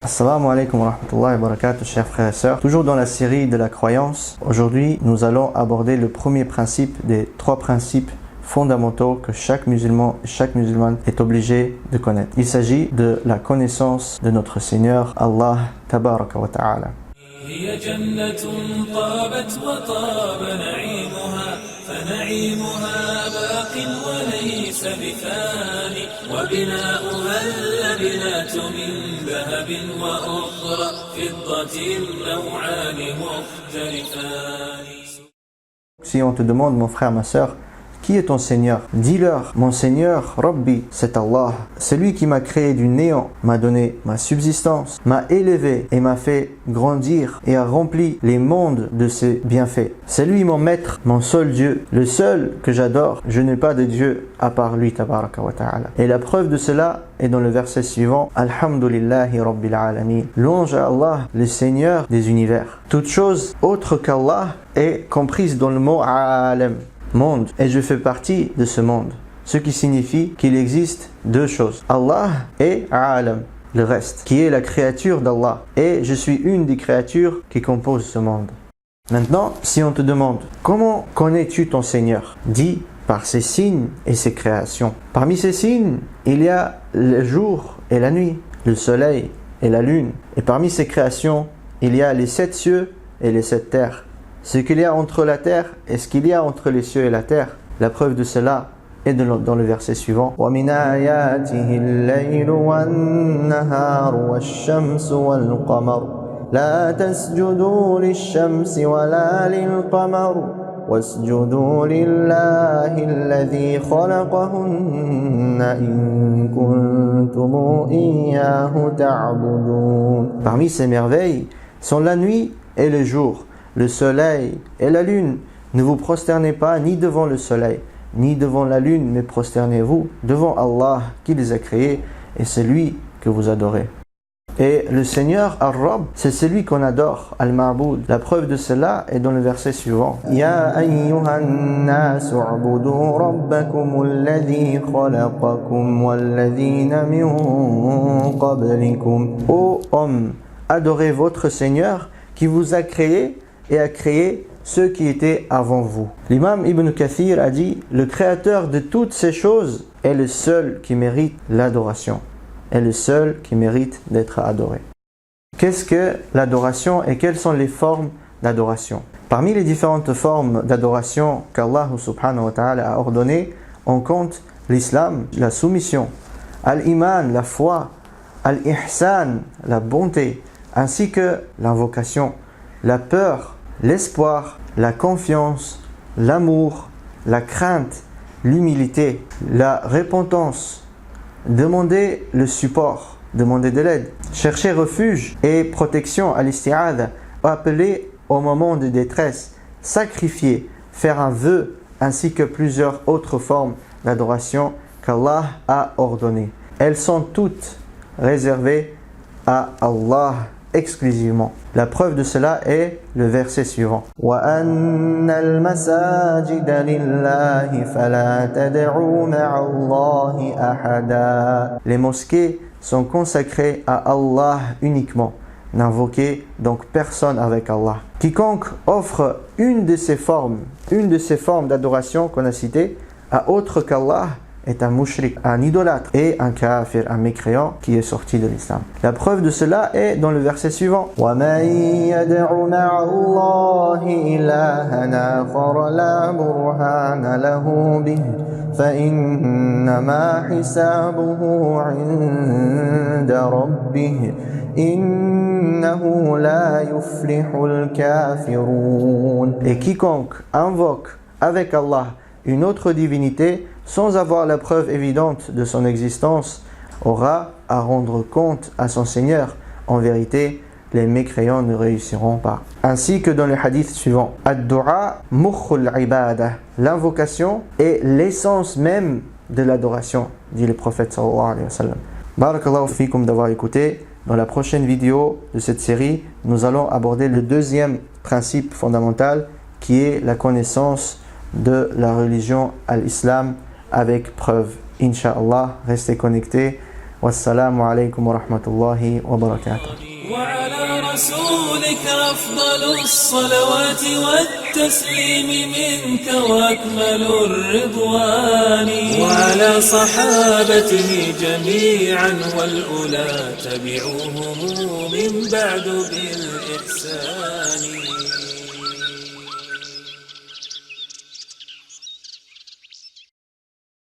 Assalamu alaikum wa rahmatullahi wa barakatuh, chers frères et sœurs. Toujours dans la série de la croyance, aujourd'hui nous allons aborder le premier principe des trois principes fondamentaux que chaque musulman et chaque musulmane est obligé de connaître. Il s'agit de la connaissance de notre Seigneur Allah tabaraka wa ta'ala. Si on te demande, mon frère, ma sœur, qui est ton Seigneur? Dis-leur, mon Seigneur, Rabbi, c'est Allah. C'est lui qui m'a créé du néant, m'a donné ma subsistance, m'a élevé et m'a fait grandir et a rempli les mondes de ses bienfaits. C'est lui mon maître, mon seul Dieu, le seul que j'adore. Je n'ai pas de Dieu à part lui, tabaraka wa ta'ala. Et la preuve de cela est dans le verset suivant, Alhamdulillahi Rabbil Alamin. Louange à Allah, le Seigneur des univers. Toute chose autre qu'Allah est comprise dans le mot Alam, monde, et je fais partie de ce monde, ce qui signifie qu'il existe deux choses, Allah et Alam, le reste, qui est la créature d'Allah, et je suis une des créatures qui composent ce monde. Maintenant, si on te demande, comment connais-tu ton Seigneur? Dis, par ses signes et ses créations. Parmi ces signes, il y a le jour et la nuit, le soleil et la lune, et parmi ces créations, il y a les 7 cieux et les 7 terres. Ce qu'il y a entre la terre et ce qu'il y a entre les cieux et la terre. La preuve de cela est dans le verset suivant. وَمِنْ آيَاتِهِ اللَّيْلُ وَالنَّهَارُ وَالشَّمْسُ وَالْقَمَرُ لَا تَسْجُدُوا لِلشَّمْسِ وَلَا لِلْقَمَرِ وَاسْجُدُوا لِلَّهِ الَّذِي خَلَقَهُنَّ إِن كُنتُمْ إِيَّاهُ تَعْبُدُونَ. Parmi ces merveilles sont la nuit et le jour, le soleil et la lune. Ne vous prosternez pas ni devant le soleil, ni devant la lune, mais prosternez-vous devant Allah qui les a créés, et c'est lui que vous adorez. Et le Seigneur Ar-Rabb, c'est celui qu'on adore, Al-Ma'boud. La preuve de cela est dans le verset suivant. Ya ayyuhan nas u'budu rabbakum alladhi khalaqakum walladhina min qablikum. Ô hommes, adorez votre Seigneur qui vous a créé et a créé ceux qui étaient avant vous. L'imam Ibn Kathir a dit, le créateur de toutes ces choses est le seul qui mérite l'adoration, est le seul qui mérite d'être adoré. Qu'est-ce que l'adoration et quelles sont les formes d'adoration? Parmi les différentes formes d'adoration qu'Allah subhanahu wa ta'ala a ordonnées, on compte l'islam, la soumission, al-iman, la foi, al-ihsan, la bonté, ainsi que l'invocation, la peur, l'espoir, la confiance, l'amour, la crainte, l'humilité, la repentance, demander le support, demander de l'aide, chercher refuge et protection à l'isti'adha, appeler au moment de détresse, sacrifier, faire un vœu, ainsi que plusieurs autres formes d'adoration qu'Allah a ordonnées. Elles sont toutes réservées à Allah exclusivement. La preuve de cela est le verset suivant. وَأَنَّ الْمَسَاجِدَ لِلَّهِ فَلَا تَدْعُوا مَعَ اللَّهِ أَحَدًا. Les mosquées sont consacrées à Allah uniquement. N'invoquez donc personne avec Allah. Quiconque offre une de ces formes d'adoration qu'on a citées à autre qu'Allah est un mushrik, un idolâtre et un kafir, un mécréant qui est sorti de l'islam. La preuve de cela est dans le verset suivant. وَمَنْ يَدْعُ مَعَ اللَّهِ إِلَهًا آخَرَ لَا بُرْهَانَ لَهُ بِهِ فَإِنَّمَا حِسَابُهُ عِندَ رَبِّهِ إِنَّهُ لَا يُفْلِحُ الْكَافِرُونَ. Et quiconque invoque avec Allah une autre divinité sans avoir la preuve évidente de son existence, aura à rendre compte à son Seigneur. En vérité, les mécréants ne réussiront pas. Ainsi que dans le hadith suivant, Ad-du'a mukhul ibada. L'invocation est l'essence même de l'adoration, dit le prophète sallallahu alayhi wa sallam. Barakallahu fikum d'avoir écouté. Dans la prochaine vidéo de cette série, nous allons aborder le deuxième principe fondamental qui est la connaissance de la religion à l'islam avec preuve. Inch'Allah, restez connectés. Wassalamu alaikum wa rahmatullahi wa barakatuh. وعلى رسولك أفضل الصلوات والتسليم منك وأكمل الرضوان وعلى صحابته جميعا والأولى تبعوهم من بعد بالإحسان.